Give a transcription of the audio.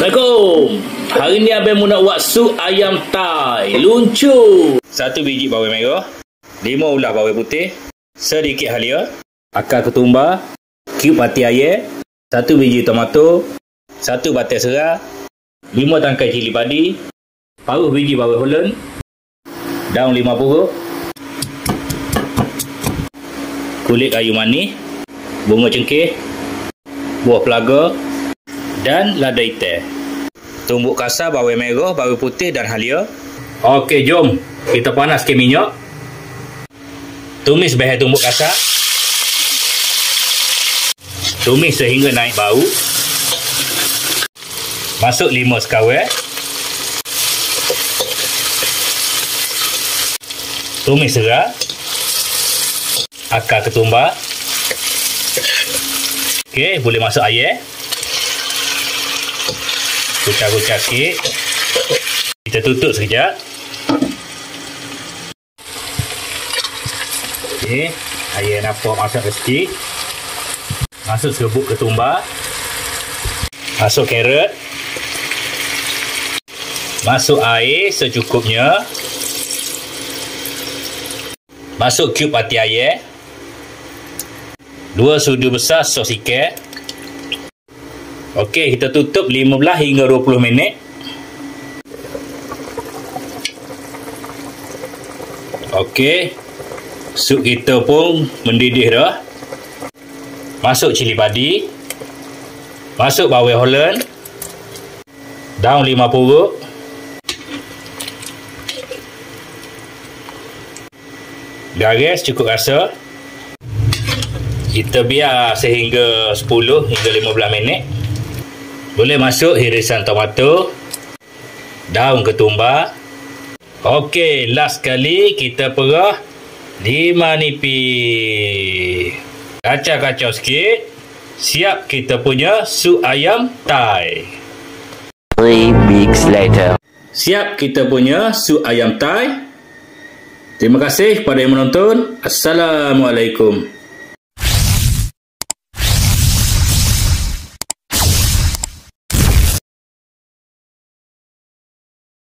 Assalamualaikum. Hari ni abang mau nak buat sup ayam Thai luncur. 1 biji bawang merah, 5 ulas bawang putih, sedikit halia, akar ketumbar, cube hati ayam, 1 biji tomato, 1 batang serai, 5 tangkai cili padi, paruh biji bawang Holland, daun 5 puruk, kulit kayu manis, bunga cengkeh, buah pelaga dan lada hitam. Tumbuk kasar bawang merah, bawang putih dan halia. Okey, jom kita panaskan minyak. Tumis bahan tumbuk kasar. Tumis sehingga naik bau. Masuk 5 sekawar. Tumis serai. Akar ketumbar. Okey, boleh masuk air. Kucak-kucak sikit. Kita tutup sekejap. Okey, air nampak masuk sikit. Masuk serbuk ketumbar. Masuk carrot. Masuk air secukupnya. Masuk cube hati ayam. 2 sudu besar sos ikan. Okey, kita tutup 15 hingga 20 minit. Okey, sup kita pun mendidih dah. Masuk cili padi. Masuk bawang Holland. Daun 5 puruk. Garis cukup rasa. Kita biar sehingga 10 hingga 15 minit. Boleh masuk irisan tomato, daun ketumbar. Okey, last kali kita perah 5 nipis. Kacau-kacau sikit. Siap kita punya sup ayam Thai. 3 weeks later. Siap kita punya sup ayam Thai. Terima kasih kepada yang menonton. Assalamualaikum.